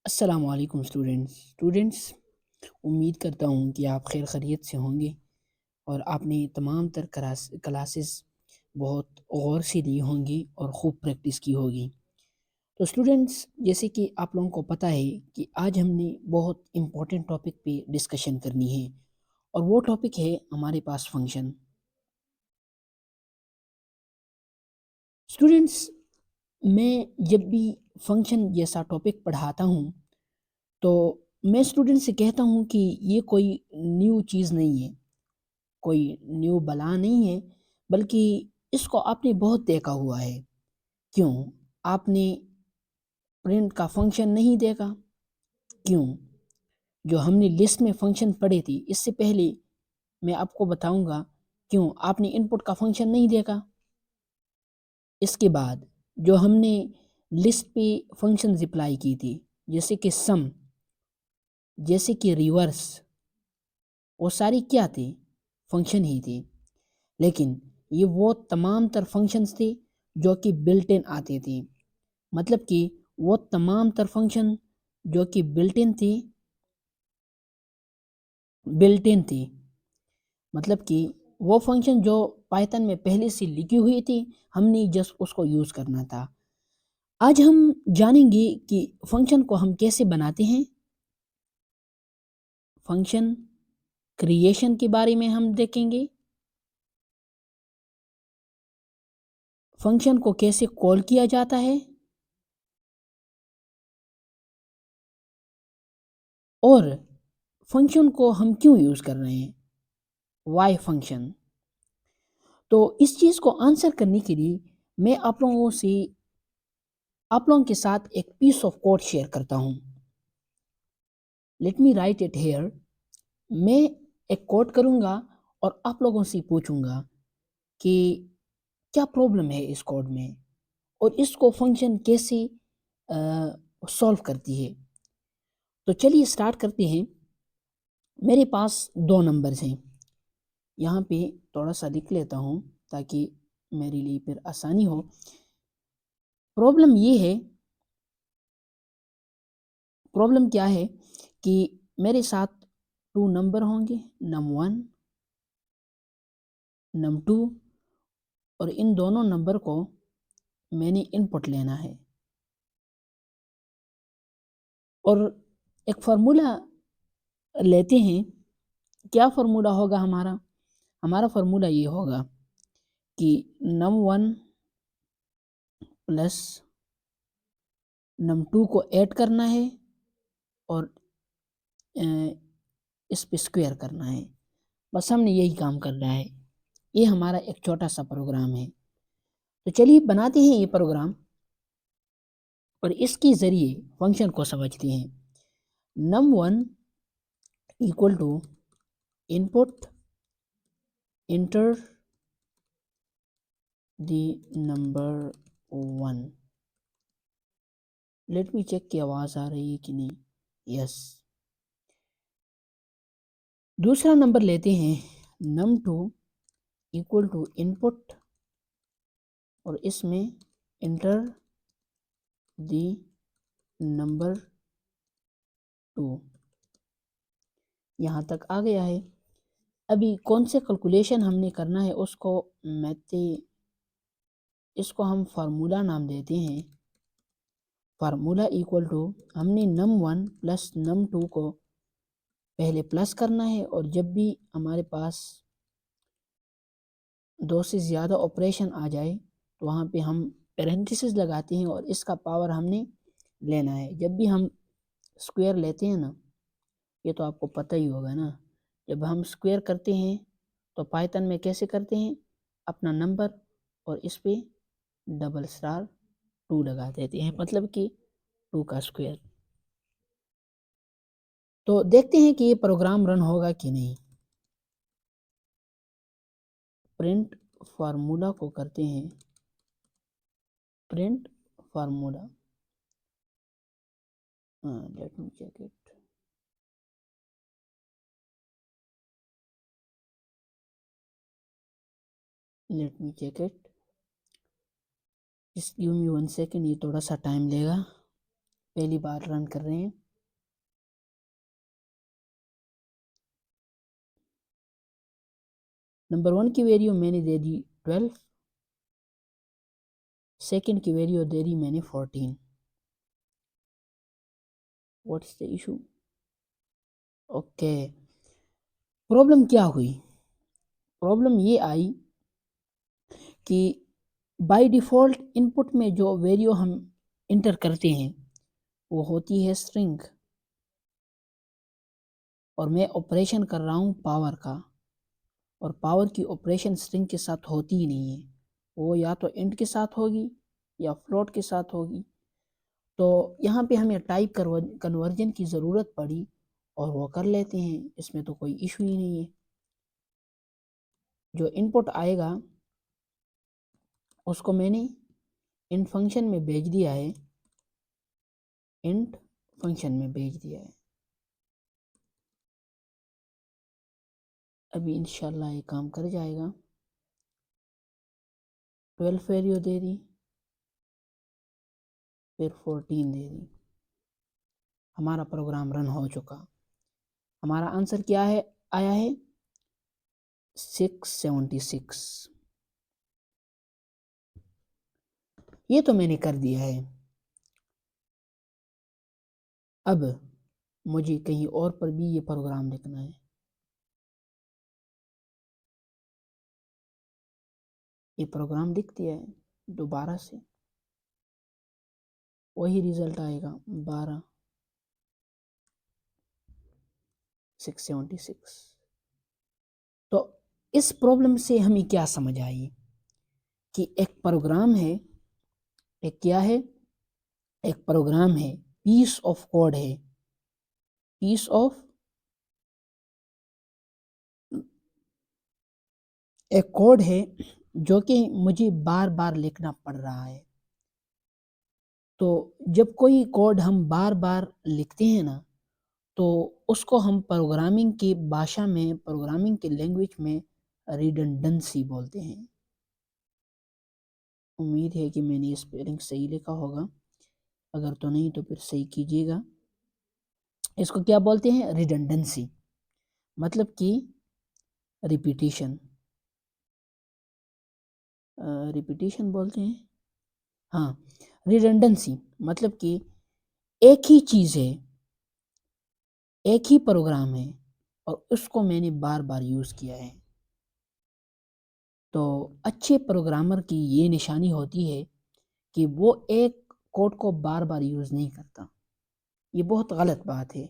अस्सलामुअलैकुम स्टूडेंट्स। उम्मीद करता हूँ कि आप खैर खैरियत से होंगे और आपने तमाम तर क्लासेस बहुत गौर से ली होंगी और ख़ूब प्रैक्टिस की होगी। तो स्टूडेंट्स, जैसे कि आप लोगों को पता है कि आज हमने बहुत इम्पोर्टेंट टॉपिक पे डिस्कशन करनी है और वो टॉपिक है हमारे पास फंक्शन। स्टूडेंट्स, मैं जब भी फंक्शन जैसा टॉपिक पढ़ाता हूँ तो मैं स्टूडेंट से कहता हूँ कि ये कोई न्यू चीज़ नहीं है, कोई न्यू बला नहीं है, बल्कि इसको आपने बहुत देखा हुआ है। क्यों? आपने प्रिंट का फंक्शन नहीं देखा? क्यों? जो हमने लिस्ट में फंक्शन पढ़े थे, इससे पहले मैं आपको बताऊंगा क्यों आपने इनपुट का फंक्शन नहीं देखा। इसके बाद जो हमने लिस्ट पे फंक्शन अप्लाई की थी, जैसे कि सम, जैसे कि रिवर्स, वो सारी क्या थे? फंक्शन ही थे। लेकिन ये वो तमाम तर फंक्शंस थे जो कि बिल्ट इन आते थे। मतलब कि वो तमाम तर फंक्शन जो कि बिल्ट इन थे। मतलब कि वो फंक्शन जो पाइथन में पहले से लिखी हुई थी, हमने जस्ट उसको यूज़ करना था। आज हम जानेंगे कि फंक्शन को हम कैसे बनाते हैं। फंक्शन क्रिएशन के बारे में हम देखेंगे। फंक्शन को कैसे कॉल किया जाता है और फंक्शन को हम क्यों यूज़ कर रहे हैं, वाई फंक्शन। तो इस चीज़ को आंसर करने के लिए मैं आप लोगों के साथ एक पीस ऑफ कोड शेयर करता हूँ। Let me right it here. मैं एक कोड करूँगा और आप लोगों से पूछूंगा कि क्या प्रॉब्लम है इस कोड में और इसको फंक्शन कैसे सॉल्व करती है। तो चलिए स्टार्ट करते हैं। मेरे पास दो नंबर्स हैं। यहाँ पे थोड़ा सा लिख लेता हूँ ताकि मेरे लिए फिर आसानी हो। प्रॉब्लम ये है, प्रॉब्लम क्या है कि मेरे साथ टू नंबर होंगे, नम वन, नम टू, और इन दोनों नंबर को मैंने इनपुट लेना है और एक फार्मूला लेते हैं। क्या फार्मूला होगा हमारा? हमारा फार्मूला ये होगा कि num one plus num two को ऐड करना है और इस पे स्क्वायर करना है। बस हमने यही काम करना है। ये हमारा एक छोटा सा प्रोग्राम है। तो चलिए बनाते हैं ये प्रोग्राम और इसके ज़रिए फंक्शन को समझते हैं। Num one equal to input enter the number one. Let me check की आवाज़ आ रही है कि नहीं। यस। दूसरा नंबर लेते हैं, num two equal to input और इसमें इंटर द नंबर टू। यहाँ तक आ गया है। अभी कौन से कैलकुलेशन हमने करना है उसको मैथे इसको हम फार्मूला नाम देते हैं। फार्मूला इक्वल टू, हमने num one plus num two को पहले प्लस करना है और जब भी हमारे पास दो से ज़्यादा ऑपरेशन आ जाए तो वहाँ पे हम पैरेंथेसिस लगाते हैं और इसका पावर हमने लेना है। जब भी हम स्क्वायर लेते हैं ना, ये तो आपको पता ही होगा ना, जब हम स्क्वायर करते हैं तो पाइथन में कैसे करते हैं, अपना नंबर और इस पे डबल स्टार टू लगा देते हैं, मतलब कि टू का स्क्वायर। तो देखते हैं कि ये प्रोग्राम रन होगा कि नहीं। प्रिंट फार्मूला को करते हैं, print formula. Let me check it. Let me check it, just give me 1 second, ये थोड़ा सा टाइम लेगा। पहली बार रन कर रहे हैं। नंबर 1 की वैल्यू मैंने दे दी 12, सेकंड की वैल्यू दे दी मैंने 14। What's the issue? Okay, problem क्या हुई? प्रॉब्लम ये आई कि बाय डिफ़ॉल्ट इनपुट में जो वैल्यू हम इंटर करते हैं वो होती है स्ट्रिंग, और मैं ऑपरेशन कर रहा हूँ पावर का, और पावर की ऑपरेशन स्ट्रिंग के साथ होती ही नहीं है, वो या तो इंट के साथ होगी या फ्लोट के साथ होगी। तो यहाँ पे हमें टाइप कन्वर्जन की ज़रूरत पड़ी और वो कर लेते हैं, इसमें तो कोई इशू ही नहीं है। जो इनपुट आएगा उसको मैंने इंट फंक्शन में भेज दिया है, इंट फंक्शन में भेज दिया है। अभी इंशाल्लाह ये काम कर जाएगा। 12 वैल्यू दे दी, फिर 14 दे दी, हमारा प्रोग्राम रन हो चुका। हमारा आंसर क्या है? आया है 676। ये तो मैंने कर दिया है। अब मुझे कहीं और पर भी ये प्रोग्राम लिखना है। ये प्रोग्राम लिख दिया है, दोबारा से वही रिजल्ट आएगा 12 676। तो इस प्रॉब्लम से हमें क्या समझ आई कि एक प्रोग्राम है, एक क्या है, एक प्रोग्राम है, पीस ऑफ कोड है, पीस ऑफ एक कोड है जो कि मुझे बार बार लिखना पड़ रहा है। तो जब कोई कोड हम बार बार लिखते हैं ना, तो उसको हम प्रोग्रामिंग की भाषा में, प्रोग्रामिंग के लैंग्वेज में रिडंडेंसी बोलते हैं। उम्मीद है कि मैंने स्पेलिंग सही लिखा होगा, अगर तो नहीं तो फिर सही कीजिएगा। इसको क्या बोलते हैं? रिडंडेंसी, मतलब कि रिपीटिशन, रिपीटिशन बोलते हैं। हाँ, रिडंडेंसी मतलब कि एक ही चीज़ है, एक ही प्रोग्राम है और उसको मैंने बार बार यूज़ किया है। तो अच्छे प्रोग्रामर की ये निशानी होती है कि वो एक कोड को बार बार यूज़ नहीं करता। ये बहुत गलत बात है।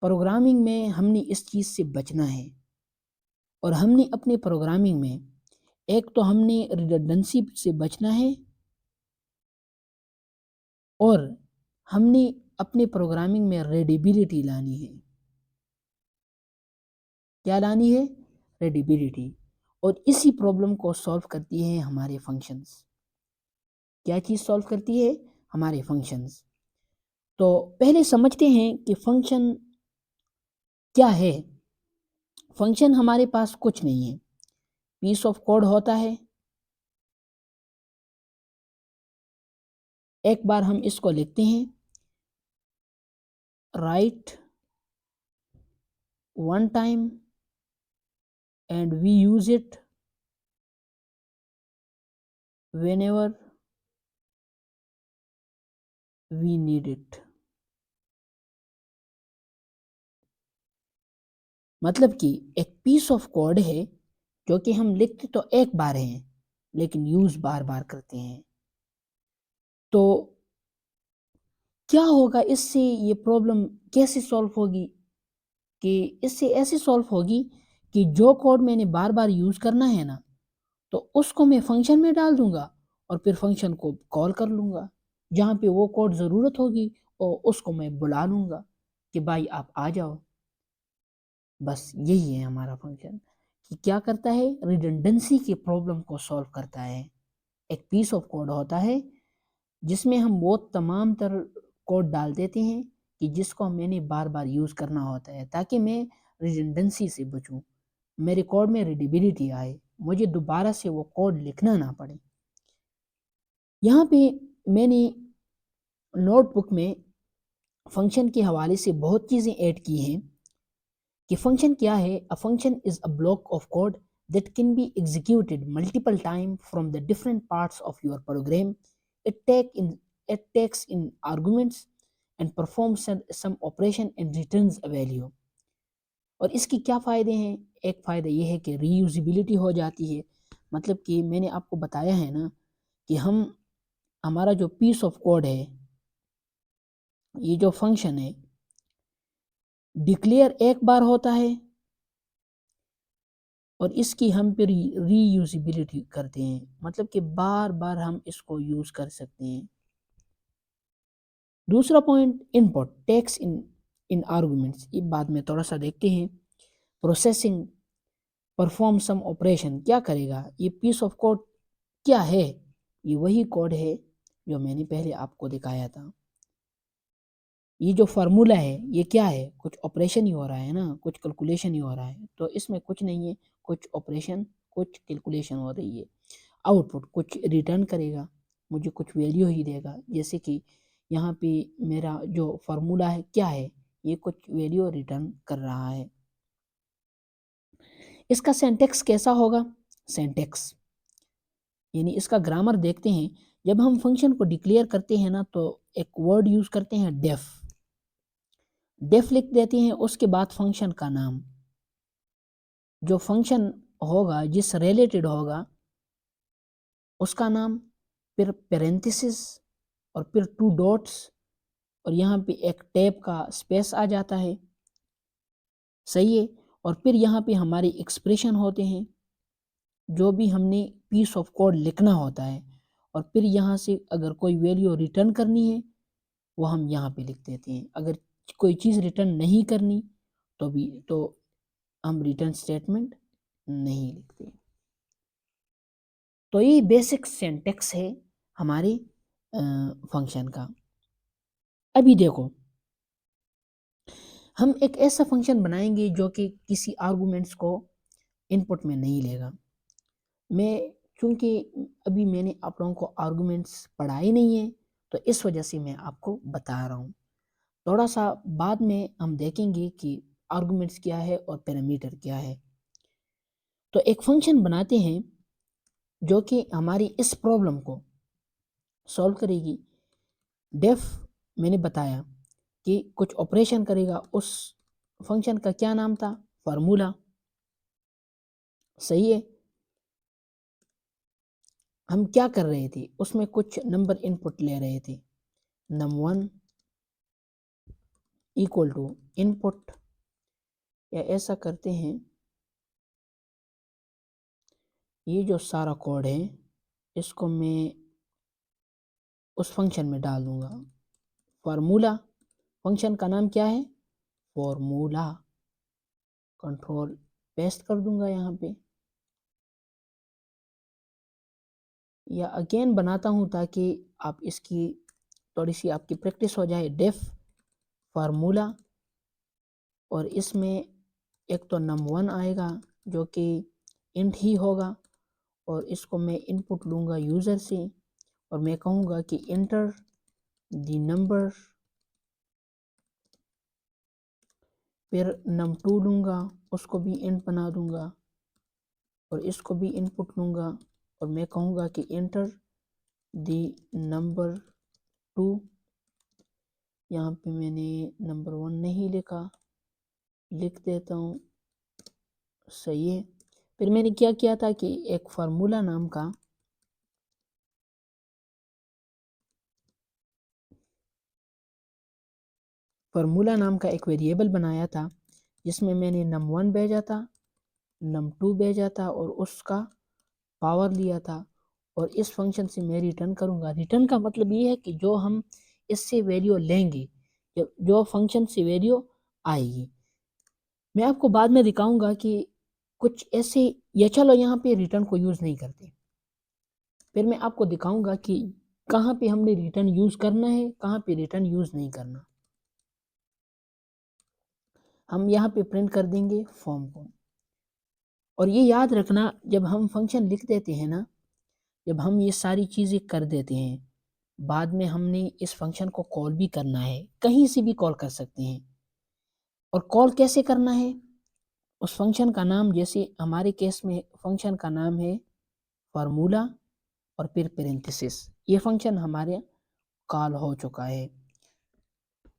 प्रोग्रामिंग में हमने इस चीज़ से बचना है, और हमने अपने प्रोग्रामिंग में एक तो हमने रिडंडेंसी से बचना है, और हमने अपने प्रोग्रामिंग में रीडेबिलिटी लानी है। क्या लानी है? रीडेबिलिटी। और इसी प्रॉब्लम को सॉल्व करती है हमारे फंक्शंस। क्या चीज़ सॉल्व करती है? हमारे फंक्शंस। तो पहले समझते हैं कि फंक्शन क्या है। फंक्शन हमारे पास कुछ नहीं है, पीस ऑफ कोड होता है। एक बार हम इसको लिखते हैं, write one time and we use it whenever we need it। मतलब कि एक पीस ऑफ कोड है जो कि हम लिखते तो एक बार हैं लेकिन यूज बार बार करते हैं। तो क्या होगा इससे? ये प्रॉब्लम कैसे सॉल्व होगी? कि इससे ऐसे सॉल्व होगी कि जो कोड मैंने बार बार यूज करना है ना, तो उसको मैं फंक्शन में डाल दूंगा और फिर फंक्शन को कॉल कर लूंगा। जहाँ पे वो कोड ज़रूरत होगी और उसको मैं बुला लूंगा कि भाई आप आ जाओ। बस यही है हमारा फंक्शन, कि क्या करता है? रिडंडेंसी की प्रॉब्लम को सॉल्व करता है। एक पीस ऑफ कोड होता है जिसमें हम वो तमाम तर कोड डाल देते हैं कि जिसको मैंने बार बार यूज़ करना होता है, ताकि मैं रिडंडेंसी से बचूं, मेरे कोड में रीडेबिलिटी आए, मुझे दोबारा से वो कोड लिखना ना पड़े। यहाँ पे मैंने नोटबुक में फंक्शन के हवाले से बहुत चीज़ें ऐड की हैं कि फंक्शन क्या है। A function is a block of code that can be executed multiple times from the different parts of your program. It take in it takes in arguments and performs some operation and returns a value. और इसके क्या फ़ायदे हैं? एक फ़ायदा ये है कि रीयूज़िबिलिटी हो जाती है। मतलब कि मैंने आपको बताया है ना कि हमारा जो पीस ऑफ कोड है, ये जो फंक्शन है, डिक्लेयर एक बार होता है और इसकी हम फिर रीयूज़िबिलिटी करते हैं। मतलब कि बार-बार हम इसको यूज़ कर सकते हैं। दूसरा point input takes in in arguments, ये बाद में थोड़ा-सा देखते हैं। प्रोसेसिंग परफॉर्म सम ऑपरेशन, क्या करेगा? ये पीस ऑफ कोड क्या है? ये वही कोड है जो मैंने पहले आपको दिखाया था। ये जो फ़ॉर्मूला है, ये क्या है? कुछ ऑपरेशन ही हो रहा है ना, कुछ कैलकुलेशन ही हो रहा है। तो इसमें कुछ नहीं है, कुछ ऑपरेशन, कुछ कैलकुलेशन हो रही है। आउटपुट कुछ रिटर्न करेगा, मुझे कुछ वैल्यू ही देगा। जैसे कि यहाँ पे मेरा जो फ़ॉर्मूला है क्या है? ये कुछ वैल्यू रिटर्न कर रहा है। इसका सिंटैक्स कैसा होगा? सिंटैक्स यानी इसका ग्रामर देखते हैं। जब हम फंक्शन को डिक्लेयर करते हैं ना, तो एक वर्ड यूज़ करते हैं डेफ। डेफ लिख देते हैं, उसके बाद फंक्शन का नाम। जो फंक्शन होगा, जिस रिलेटेड होगा, उसका नाम, फिर पैरेंथेसिस और फिर 2 डॉट्स और यहाँ पे एक टैब का स्पेस आ जाता है। सही है? और फिर यहाँ पे हमारे एक्सप्रेशन होते हैं, जो भी हमने पीस ऑफ कोड लिखना होता है। और फिर यहाँ से अगर कोई वैल्यू रिटर्न करनी है, वो हम यहाँ पे लिख देते हैं। अगर कोई चीज़ रिटर्न नहीं करनी तो हम रिटर्न स्टेटमेंट नहीं लिखते। तो ये बेसिक सिंटैक्स है हमारे फंक्शन का। अभी देखो, हम एक ऐसा फंक्शन बनाएंगे जो कि किसी आर्गुमेंट्स को इनपुट में नहीं लेगा। मैं चूँकि अभी मैंने आप लोगों को आर्गुमेंट्स पढ़ाए नहीं है, तो इस वजह से मैं आपको बता रहा हूँ। थोड़ा-सा बाद में हम देखेंगे कि आर्गुमेंट्स क्या है और पैरामीटर क्या है। तो एक फंक्शन बनाते हैं जो कि हमारी इस प्रॉब्लम को सॉल्व करेगी। डेफ मैंने बताया कि कुछ ऑपरेशन करेगा। उस फंक्शन का क्या नाम था? फ़ॉर्मूला। सही है? हम क्या कर रहे थे? उसमें कुछ नंबर इनपुट ले रहे थे। num1 इक्वल टू इनपुट, या ऐसा करते हैं, ये जो सारा कोड है इसको मैं उस फंक्शन में डाल दूँगा। फ़ॉर्मूला, फंक्शन का नाम क्या है? फ़ॉर्मूला। कंट्रोल पेस्ट कर दूँगा यहाँ पे, या अगेन बनाता हूँ ताकि आप इसकी थोड़ी-सी आपकी प्रैक्टिस हो जाए। डेफ फ़ॉर्मूला, और इसमें एक तो num1 आएगा जो कि इंट ही होगा, और इसको मैं इनपुट लूँगा यूज़र से, और मैं कहूँगा कि एंटर द नंबर। फिर num2 लूँगा, उसको भी इंट बना दूँगा और इसको भी इनपुट लूँगा, और मैं कहूँगा कि एंटर द नंबर 2। यहाँ पे मैंने नंबर 1 नहीं लिखा, लिख देता हूँ। सही है? फिर मैंने क्या किया था कि एक फ़ॉर्मूला नाम का एक वेरिएबल बनाया था, जिसमें मैंने num1 भेजा था, num2 भेजा था और उसका पावर लिया था, और इस फंक्शन से मैं रिटर्न करूँगा। रिटर्न का मतलब ये है कि जो हम इससे वैल्यू लेंगे, जो फंक्शन से वैल्यू आएगी। मैं आपको बाद में दिखाऊँगा कि कुछ ऐसे, या चलो यहाँ पे रिटर्न को यूज़ नहीं करते। फिर मैं आपको दिखाऊँगा कि कहाँ पे हमने रिटर्न यूज़ करना है, कहाँ पे रिटर्न यूज़ नहीं करना। हम यहाँ पे प्रिंट कर देंगे फॉर्म को। और ये याद रखना, जब हम फंक्शन लिख देते हैं ना, जब हम ये सारी चीज़ें कर देते हैं, बाद में हमने इस फंक्शन को कॉल भी करना है, कहीं से भी कॉल कर सकते हैं। और कॉल कैसे करना है? उस फंक्शन का नाम, जैसे हमारे केस में फंक्शन का नाम है फार्मूला और फिर पैरेंथेसिस। ये फंक्शन हमारे कॉल हो चुका है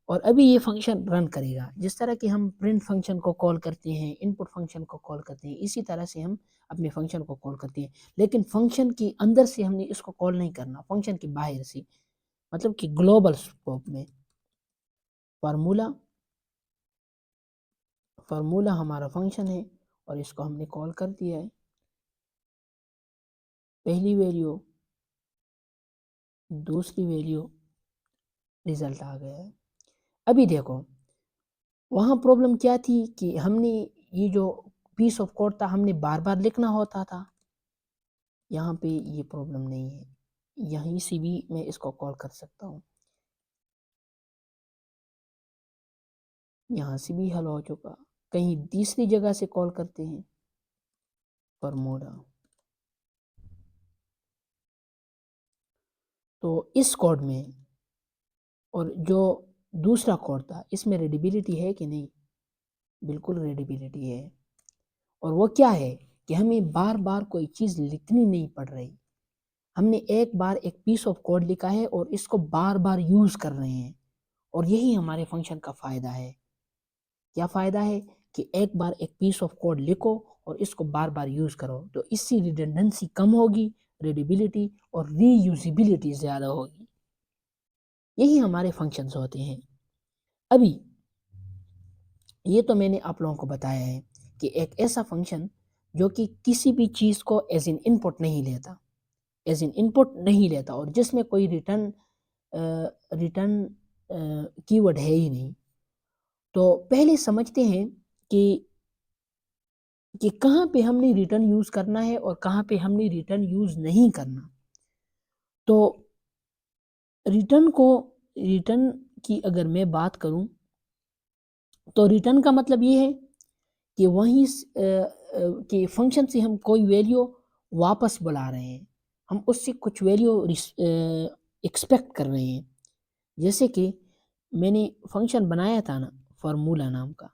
और अभी ये फंक्शन रन करेगा। जिस तरह कि हम प्रिंट फंक्शन को कॉल करते हैं, इनपुट फंक्शन को कॉल करते हैं, इसी तरह से हम अपने फंक्शन को कॉल करते हैं। लेकिन फंक्शन के अंदर से हमने इसको कॉल नहीं करना, फंक्शन के बाहर से, मतलब कि ग्लोबल स्कोप में। फार्मूला फार्मूला हमारा फंक्शन है और इसको हमने कॉल कर दिया है। पहली वैल्यू, दूसरी वैल्यू, रिजल्ट आ गया है। अभी देखो, वहाँ प्रॉब्लम क्या थी कि हमने ये जो पीस ऑफ कोड था हमने बार बार लिखना होता था। यहाँ पे ये प्रॉब्लम नहीं है, यहीं से भी मैं इसको कॉल कर सकता हूँ, यहाँ से भी हल हो चुका। कहीं तीसरी जगह से कॉल करते हैं, फॉर्मूला। तो इस कोड में और जो दूसरा कोड था इसमें रीडेबिलिटी है कि नहीं? बिल्कुल रीडेबिलिटी है। और वो क्या है कि हमें बार बार कोई चीज़ लिखनी नहीं पड़ रही। हमने एक बार एक पीस ऑफ कोड लिखा है और इसको बार बार यूज़ कर रहे हैं, और यही हमारे फंक्शन का फ़ायदा है। क्या फ़ायदा है कि एक बार एक पीस ऑफ कोड लिखो और इसको बार बार यूज़ करो, तो इससे रिडंडेंसी कम होगी, रीडेबिलिटी और रीयूजेबिलिटी ज़्यादा होगी। यही हमारे फंक्शंस होते हैं। अभी ये तो मैंने आप लोगों को बताया है कि एक ऐसा फंक्शन जो कि किसी भी चीज़ को एज इन इनपुट नहीं लेता, एज इन इनपुट नहीं लेता, और जिसमें कोई रिटर्न कीवर्ड है ही नहीं। तो पहले समझते हैं कि कहाँ पे हमने रिटर्न यूज़ करना है और कहाँ पे हमने रिटर्न यूज़ नहीं करना। तो रिटर्न की अगर मैं बात करूँ, तो रिटर्न का मतलब ये है कि कि फंक्शन से हम कोई वैल्यू वापस बुला रहे हैं, हम उससे कुछ वैल्यू एक्सपेक्ट कर रहे हैं। जैसे कि मैंने फंक्शन बनाया था ना, फार्मूला नाम का,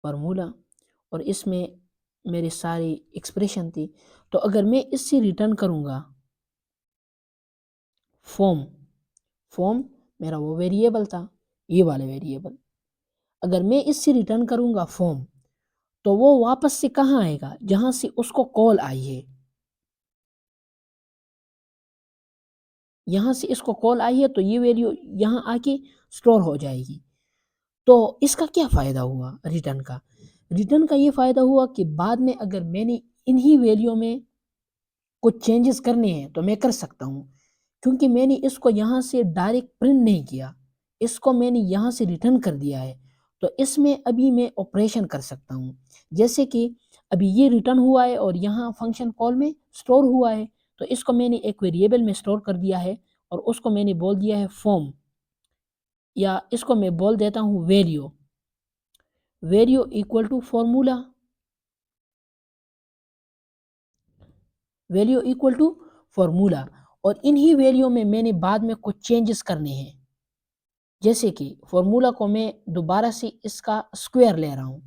फार्मूला, और इसमें मेरी सारी एक्सप्रेशन थी। तो अगर मैं इससे रिटर्न करूँगा फॉर्म, फॉर्म मेरा वो वेरिएबल था, ये वाला वेरिएबल, अगर मैं इससे रिटर्न करूँगा फॉर्म, तो वो वापस से कहाँ आएगा? जहाँ से उसको कॉल आई है। यहाँ से इसको कॉल आई है तो ये वैल्यू यहाँ आके स्टोर हो जाएगी। तो इसका क्या फ़ायदा हुआ रिटर्न का? रिटर्न का ये फ़ायदा हुआ कि बाद में अगर मैंने इन्हीं वैल्यू में कुछ चेंजेस करने हैं तो मैं कर सकता हूँ। क्योंकि मैंने इसको यहाँ से डायरेक्ट प्रिंट नहीं किया, इसको मैंने यहाँ से रिटर्न कर दिया है। तो इसमें अभी मैं ऑपरेशन कर सकता हूँ। जैसे कि अभी ये रिटर्न हुआ है और यहाँ फंक्शन कॉल में स्टोर हुआ है, तो इसको मैंने एक वेरिएबल में स्टोर कर दिया है और उसको मैंने बोल दिया है फॉर्म, या इसको मैं बोल देता हूँ value, value equal to formula, value equal to formula. और इन्हीं वैल्यू में मैंने बाद में कुछ चेंजेस करने हैं। जैसे कि फार्मूला को मैं दोबारा से इसका स्क्वायर ले रहा हूँ,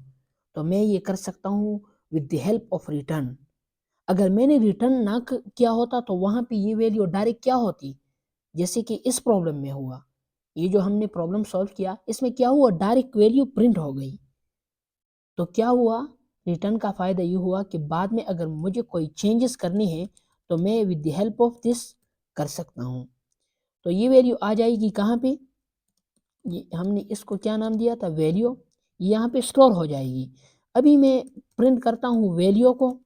तो मैं ये कर सकता हूँ with the help of return. अगर मैंने रिटर्न ना किया होता तो वहाँ पे ये वैल्यू डायरेक्ट क्या होती, जैसे कि इस प्रॉब्लम में हुआ, ये जो हमने प्रॉब्लम सॉल्व किया इसमें क्या हुआ, डायरेक्ट वैल्यू प्रिंट हो गई। तो क्या हुआ, रिटर्न का फ़ायदा ये हुआ कि बाद में अगर मुझे कोई चेंजेस करने हैं तो मैं with the help of this कर सकता हूँ। तो ये वैल्यू आ जाएगी कहाँ पे, ये हमने इसको क्या नाम दिया था, वैल्यू, यहाँ पे स्टोर हो जाएगी। अभी मैं प्रिंट करता हूँ वैल्यू को,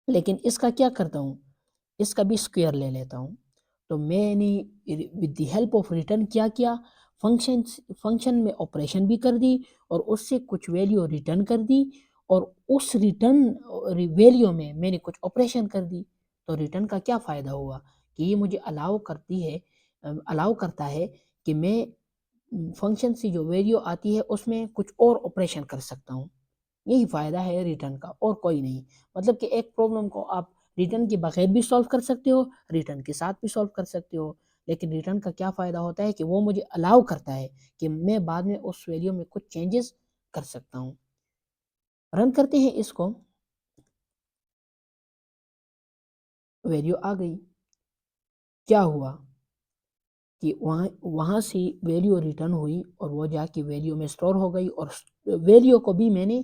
लेकिन इसका क्या करता हूँ, इसका भी स्क्वायर ले लेता हूँ। तो मैंने with the help of return क्या किया, फंक्शन में ऑपरेशन भी कर दी और उससे कुछ वैल्यू रिटर्न कर दी, और उस रिटर्न वैल्यू में मैंने कुछ ऑपरेशन कर दी। तो रिटर्न का क्या फ़ायदा हुआ कि ये मुझे अलाउ करता है कि मैं फंक्शन से जो वैल्यू आती है उसमें कुछ और ऑपरेशन कर सकता हूँ। यही फ़ायदा है रिटर्न का, और कोई नहीं। मतलब कि एक प्रॉब्लम को आप रिटर्न के बगैर भी सॉल्व कर सकते हो, रिटर्न के साथ भी सॉल्व कर सकते हो। लेकिन रिटर्न का क्या फ़ायदा होता है कि वो मुझे अलाउ करता है कि मैं बाद में उस वैल्यू में कुछ चेंजेस कर सकता हूँ। रन करते हैं इसको, वैल्यू आ गई। क्या हुआ कि वहाँ वहाँ से वैल्यू रिटर्न हुई और वो जाके वैल्यू में स्टोर हो गई और वैल्यू को भी मैंने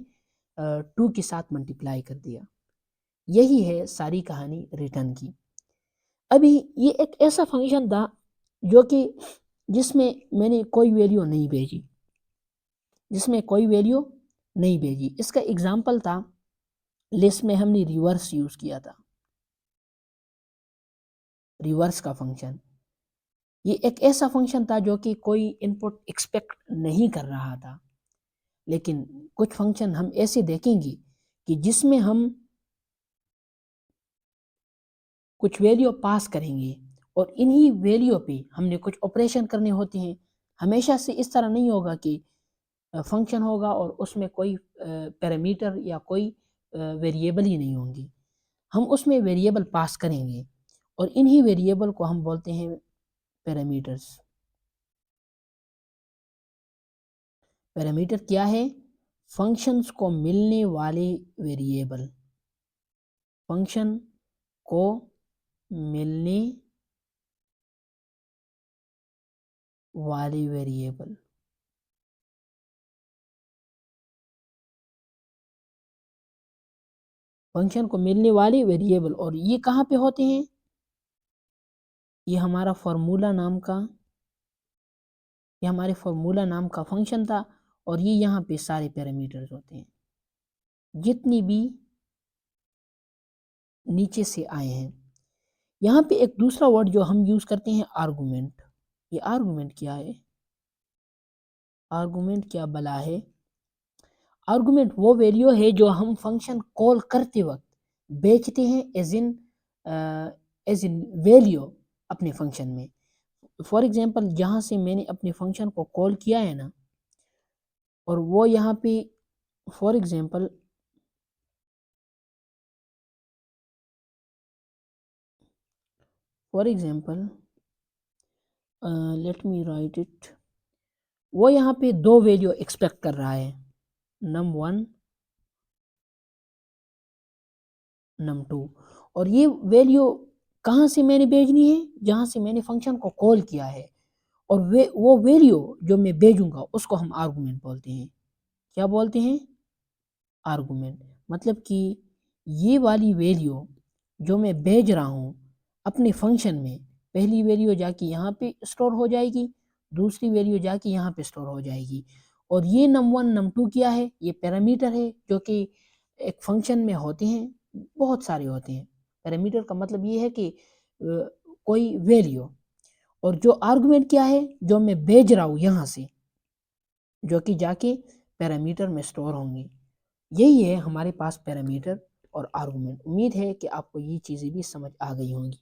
2 के साथ मल्टीप्लाई कर दिया। यही है सारी कहानी रिटर्न की। अभी ये एक ऐसा फंक्शन था जो कि जिसमें मैंने कोई वैल्यू नहीं भेजी, जिसमें कोई वैल्यू नहीं भेजी। इसका एग्जांपल था, लिस्ट में हमने रिवर्स यूज़ किया था, रिवर्स का फंक्शन। ये एक ऐसा फंक्शन था जो कि कोई इनपुट एक्सपेक्ट नहीं कर रहा था। लेकिन कुछ फंक्शन हम ऐसे देखेंगे कि जिसमें हम कुछ वैल्यू पास करेंगे और इन्हीं वैल्यू पे हमने कुछ ऑपरेशन करने होते हैं। हमेशा से इस तरह नहीं होगा कि फंक्शन होगा और उसमें कोई पैरामीटर या कोई वेरिएबल ही नहीं होंगी। हम उसमें वेरिएबल पास करेंगे और इन्हीं वेरिएबल को हम बोलते हैं पैरामीटर्स। पैरामीटर क्या है? फंक्शंस को मिलने वाले वेरिएबल, फंक्शन को मिलने वाले वेरिएबल। फंक्शन को मिलने वाले वेरिएबल, और ये कहाँ पे होते हैं? ये हमारा फार्मूला नाम का, ये हमारे फार्मूला नाम का फंक्शन था और ये यहाँ पे सारे पैरामीटर्स होते हैं जितनी भी नीचे से आए हैं। यहाँ पे एक दूसरा वर्ड जो हम यूज़ करते हैं, आर्गुमेंट। ये आर्गुमेंट क्या है? आर्गुमेंट क्या बला है? आर्गुमेंट वो वैल्यू है जो हम फंक्शन कॉल करते वक्त बेचते हैं एज इन वैल्यू अपने फंक्शन में। फॉर एग्जांपल, जहाँ से मैंने अपने फंक्शन को कॉल किया है ना, और वो यहाँ पे for example let me right it. वो यहाँ पे दो वैल्यू एक्सपेक्ट कर रहा है, num1 num2, और ये वैल्यू कहाँ से मैंने भेजनी है? जहाँ से मैंने फंक्शन को कॉल किया है। और वो वैल्यू जो मैं भेजूंगा उसको हम आर्गुमेंट बोलते हैं। क्या बोलते हैं? आर्गुमेंट। मतलब कि ये वाली वैल्यू जो मैं भेज रहा हूँ अपने फंक्शन में, पहली वैल्यू जाके यहाँ पे स्टोर हो जाएगी, दूसरी वैल्यू जाके यहाँ पे स्टोर हो जाएगी। और ये num1 num2 क्या है? ये पैरामीटर है जो कि एक फंक्शन में होते हैं, बहुत सारे होते हैं। पैरामीटर का मतलब ये है कि कोई वैल्यू, और जो आर्गुमेंट क्या है? जो मैं भेज रहा हूँ यहाँ से, जो कि जाके पैरामीटर में स्टोर होंगे। यही है हमारे पास पैरामीटर और आर्गुमेंट। उम्मीद है कि आपको ये चीज़ें भी समझ आ गई होंगी।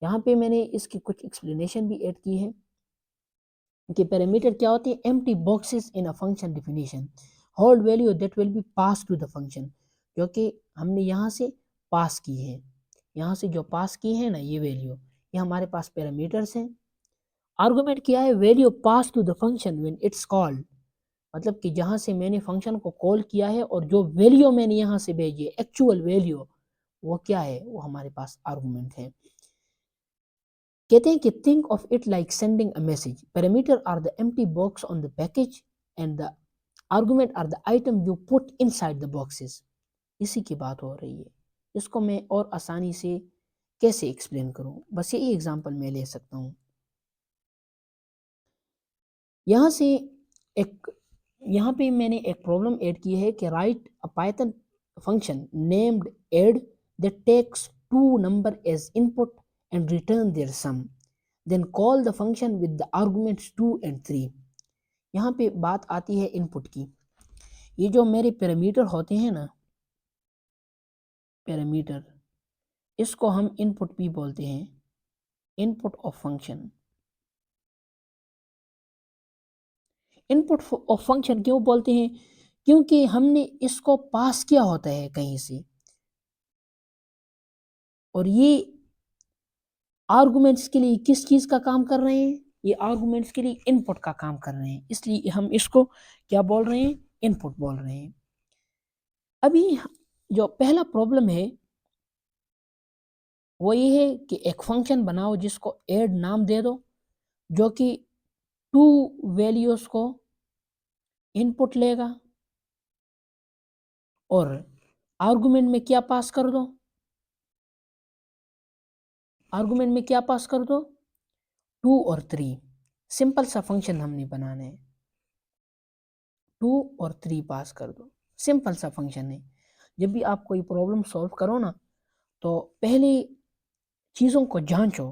यहाँ पे मैंने इसकी कुछ एक्सप्लेनेशन भी ऐड की है कि पैरामीटर क्या होते हैं? Empty boxes in a function definition hold value that will be pass to the function. जो कि हमने यहाँ से पास की है, यहाँ से जो पास की है ना ये वैल्यू, ये हमारे पास पैरामीटर्स हैं। आर्गुमेंट क्या है? Value pass to the function when it's called. मतलब कि जहाँ से मैंने फंक्शन को कॉल किया है और जो वैल्यू मैंने यहाँ से भेजी है, एक्चुअल वैल्यू, वो क्या है? वो हमारे पास आर्गुमेंट है। कहते हैं कि think of it like sending a message, parameter are the empty box on the package and the argument are the item you put inside the boxes. इसी की बात हो रही है। इसको मैं और आसानी से कैसे एक्सप्लेन करूं? बस यही एग्जांपल मैं ले सकता हूं। यहाँ से एक, यहाँ पे मैंने एक प्रॉब्लम ऐड की है कि write a Python function named add that takes two number as input and return their sum, then call the function with the arguments 2 and 3। यहाँ पे बात आती है इनपुट की। ये जो मेरे पैरामीटर होते हैं ना, पैरामीटर, इसको हम इनपुट भी बोलते हैं, input of function. Input of function क्यों बोलते हैं? क्योंकि हमने इसको पास किया होता है कहीं से। और ये आर्गुमेंट्स के लिए किस चीज़ का काम कर रहे हैं? ये आर्गुमेंट्स के लिए इनपुट का काम कर रहे हैं, इसलिए हम इसको क्या बोल रहे हैं? इनपुट बोल रहे हैं। अभी जो पहला प्रॉब्लम है वो ये है कि एक फंक्शन बनाओ जिसको ऐड नाम दे दो, जो कि 2 वैल्यूज़ को इनपुट लेगा और आर्गुमेंट में क्या पास कर दो? आर्गुमेंट में क्या पास कर दो? 2 और 3। सिंपल सा फंक्शन हमने बनाना है। 2 और 3 पास कर दो। सिंपल सा फंक्शन है। जब भी आप कोई प्रॉब्लम सॉल्व करो ना, तो पहले चीज़ों को जाँचो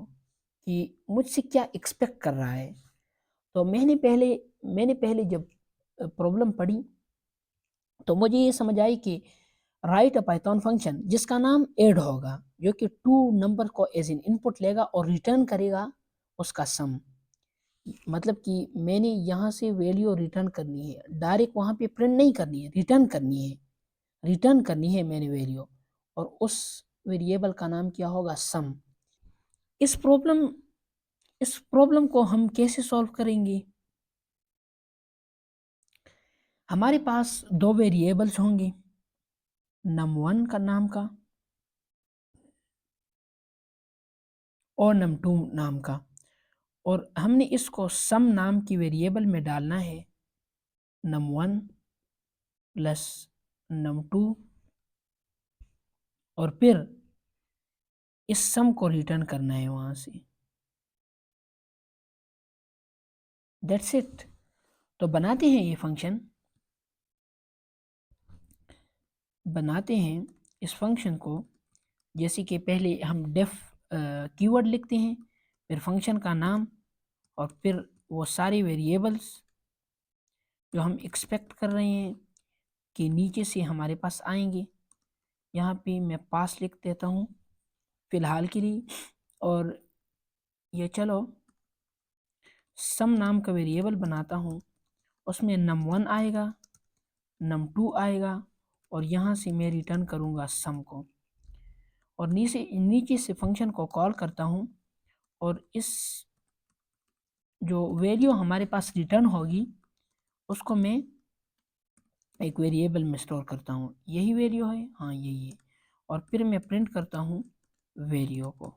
कि मुझसे क्या एक्सपेक्ट कर रहा है। तो मैंने पहले जब प्रॉब्लम पढ़ी, तो मुझे ये समझ आई कि राइट अ पाइथन फंक्शन जिसका नाम ऐड होगा, जो कि 2 नंबर को एज इन इनपुट लेगा और रिटर्न करेगा उसका सम। मतलब कि मैंने यहाँ से वैल्यू रिटर्न करनी है, डायरेक्ट वहाँ पे प्रिंट नहीं करनी है, रिटर्न करनी है। रिटर्न करनी है मैंने वैल्यू, और उस वेरिएबल का नाम क्या होगा? सम। इस प्रॉब्लम इस प्रॉब्लम को हम कैसे सॉल्व करेंगे? हमारे पास 2 वेरिएबल्स होंगे, num1 का नाम का और num2 नाम का, और हमने इसको सम नाम की वेरिएबल में डालना है, num1 प्लस num2, और फिर इस सम को रिटर्न करना है वहाँ से। That's it. तो बनाते हैं ये फंक्शन, बनाते हैं इस फंक्शन को। जैसे कि पहले हम डेफ कीवर्ड लिखते हैं, फिर फंक्शन का नाम, और फिर वो सारे वेरिएबल्स जो हम एक्सपेक्ट कर रहे हैं कि नीचे से हमारे पास आएंगे। यहाँ पे मैं पास लिख देता हूँ फिलहाल के लिए, और ये चलो सम नाम का वेरिएबल बनाता हूँ। उसमें num1 आएगा, num2 आएगा, और यहाँ से मैं रिटर्न करूँगा सम को, और नीचे नीचे से फंक्शन को कॉल करता हूँ, और इस जो वैल्यू हमारे पास रिटर्न होगी उसको मैं एक वेरिएबल में स्टोर करता हूँ। यही वैल्यू है, हाँ यही है, और फिर मैं प्रिंट करता हूँ वैल्यू को।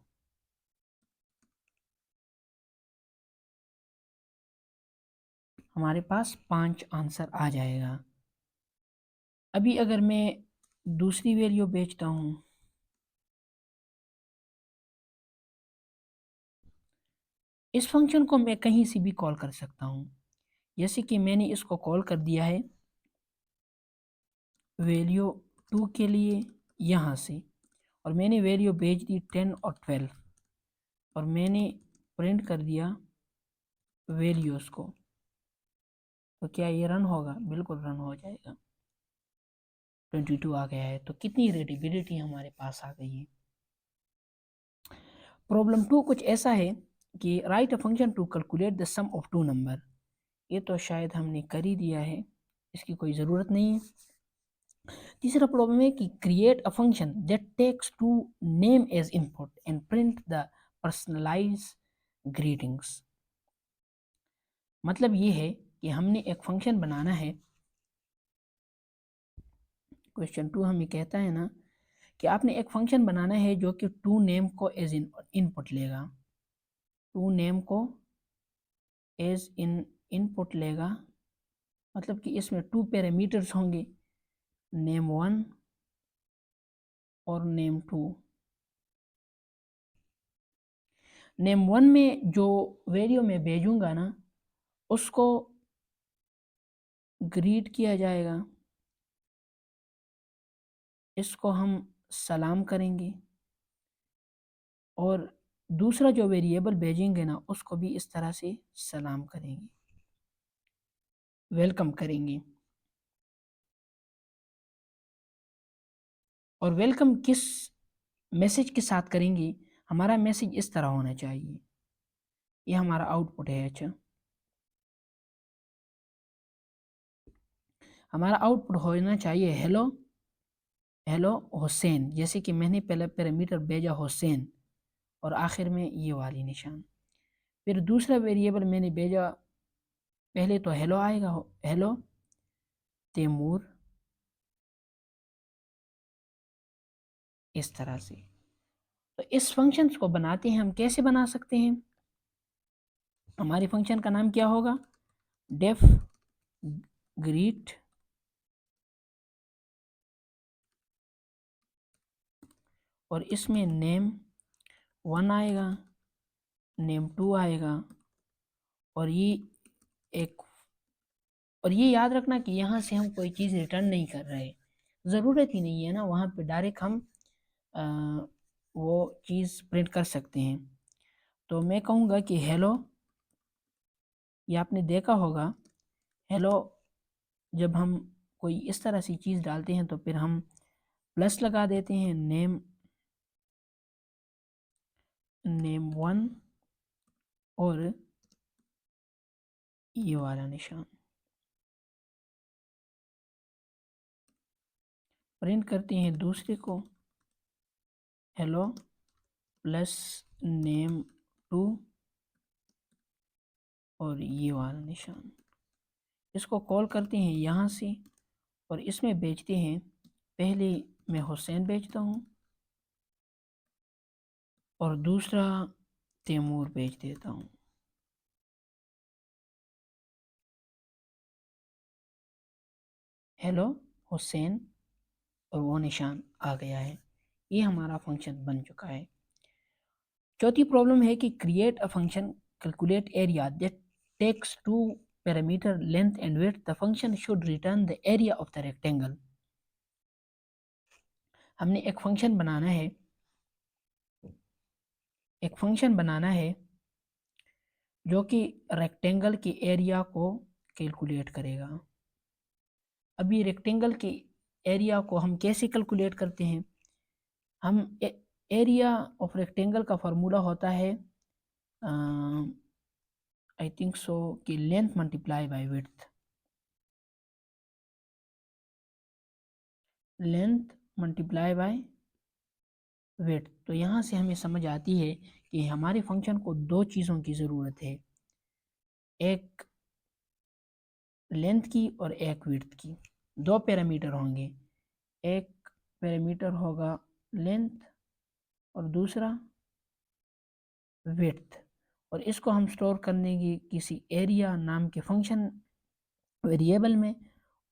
हमारे पास 5 आंसर आ जाएगा। अभी अगर मैं दूसरी वैल्यू भेजता हूँ, इस फंक्शन को मैं कहीं से भी कॉल कर सकता हूँ। जैसे कि मैंने इसको कॉल कर दिया है वैल्यू 2 के लिए यहाँ से, और मैंने वैल्यू भेज दी 10 और 12, और मैंने प्रिंट कर दिया वैल्यूज़ को। तो क्या ये रन होगा? बिल्कुल रन हो जाएगा। 22 आ गया है। तो कितनी रीडेबिलिटी हमारे पास आ गई है। प्रॉब्लम 2 कुछ ऐसा है कि write a function to calculate the sum of 2 number. ये तो शायद हमने कर ही दिया है, इसकी कोई ज़रूरत नहीं है। तीसरा प्रॉब्लम है कि create a function that takes two name as input and print the personalise greetings. मतलब ये है कि हमने एक फंक्शन बनाना है। क्वेश्चन 2 हमें कहता है ना कि आपने एक फंक्शन बनाना है जो कि टू नेम को एज इनपुट लेगा। टू नेम को एज इनपुट लेगा, मतलब कि इसमें 2 पैरामीटर्स होंगे, name1 और name2। name1 में जो वैल्यू मैं भेजूंगा ना, उसको ग्रीट किया जाएगा, इसको हम सलाम करेंगे, और दूसरा जो वेरिएबल भेजेंगे ना, उसको भी इस तरह से सलाम करेंगे, वेलकम करेंगे। और वेलकम किस मैसेज के साथ करेंगे? हमारा मैसेज इस तरह होना चाहिए। ये हमारा आउटपुट है। अच्छा, हमारा आउटपुट होना चाहिए हेलो हेलो हुसैन, जैसे कि मैंने पहले पैरामीटर भेजा हुसैन और आखिर में ये वाली निशान। फिर दूसरा वेरिएबल मैंने भेजा, पहले तो हेलो आएगा, हेलो तैमूर, इस तरह से। तो इस फंक्शंस को बनाते हैं हम, कैसे बना सकते हैं? हमारे फंक्शन का नाम क्या होगा? डेफ ग्रीट और इसमें नेम 1 आएगा, नेम 2 आएगा और ये एक, और ये याद रखना कि यहाँ से हम कोई चीज़ रिटर्न नहीं कर रहे, ज़रूरत ही नहीं है ना, वहाँ पे डायरेक्ट हम अ, वो चीज़ प्रिंट कर सकते हैं। तो मैं कहूँगा कि हेलो, ये आपने देखा होगा, हेलो जब हम कोई इस तरह से चीज़ डालते हैं तो फिर हम प्लस लगा देते हैं, नेम 1 और ये वाला निशान, प्रिंट करते हैं दूसरे को, हेलो प्लस नेम 2 और ये वाला निशान। इसको कॉल करते हैं यहाँ से और इसमें बेचते हैं, पहले मैं हुसैन बेचता हूँ और दूसरा तैमूर बेच देता हूँ। हेलो हुसैन और वो निशान आ गया है, ये हमारा फंक्शन बन चुका है। चौथी प्रॉब्लम है कि create a function calculate area that takes two parameter length and width, the function should return the area of the rectangle. हमने एक फंक्शन बनाना है, एक फंक्शन बनाना है जो कि रेक्टेंगल के एरिया को कैलकुलेट करेगा। अभी रेक्टेंगल के एरिया को हम कैसे कैलकुलेट करते हैं? हम एरिया ऑफ रेक्टेंगल का फार्मूला होता है आई थिंक सो कि length multiply by width, length multiply by width. तो यहाँ से हमें समझ आती है कि हमारे फंक्शन को दो चीज़ों की ज़रूरत है, एक लेंथ की और एक विड्थ की। दो पैरामीटर होंगे, एक पैरामीटर होगा लेंथ और दूसरा विड्थ, और इसको हम स्टोर कर लेंगे किसी एरिया नाम के फंक्शन वेरिएबल में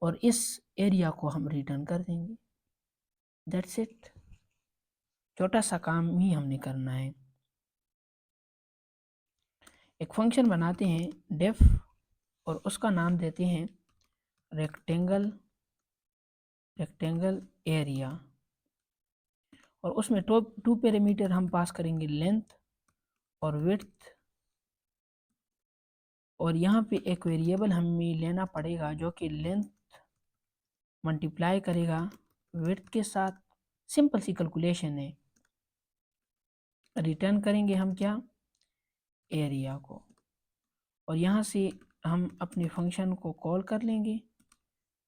और इस एरिया को हम रिटर्न कर देंगे। दैट्स इट, छोटा सा काम ही हमने करना है। एक फंक्शन बनाते हैं डेफ और उसका नाम देते हैं रेक्टेंगल, रेक्टेंगल एरिया, और उसमें टू पैरामीटर हम पास करेंगे, लेंथ और विड्थ, और यहाँ पे एक वेरिएबल हमें लेना पड़ेगा जो कि लेंथ मल्टीप्लाई करेगा विड्थ के साथ। सिंपल सी कैलकुलेशन है, रिटर्न करेंगे हम क्या? एरिया को, और यहाँ से हम अपने फंक्शन को कॉल कर लेंगे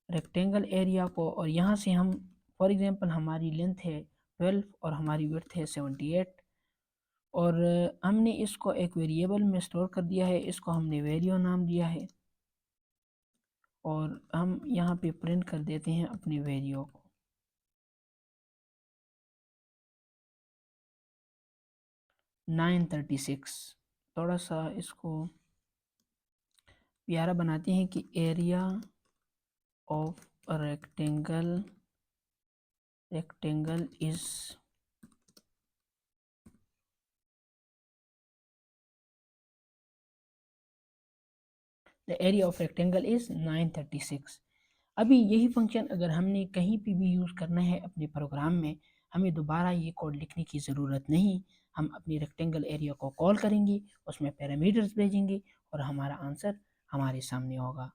रेक्टेंगल एरिया को, और यहाँ से हम फॉर एग्जांपल हमारी लेंथ है 12 और हमारी विड्थ है 78, और हमने इसको एक वेरिएबल में स्टोर कर दिया है, इसको हमने वैल्यू नाम दिया है, और हम यहाँ पे प्रिंट कर देते हैं अपनी वैल्यू को। नाइन 36, थोड़ा सा इसको प्यारा बनाते हैं कि area of rectangle, rectangle is the area of rectangle is 936। अभी यही फंक्शन अगर हमने कहीं पे भी यूज़ करना है अपने प्रोग्राम में, हमें दोबारा ये कोड लिखने की ज़रूरत नहीं। हम अपनी रेक्टेंगल एरिया को कॉल करेंगे, उसमें पैरामीटर्स भेजेंगे और हमारा आंसर हमारे सामने होगा।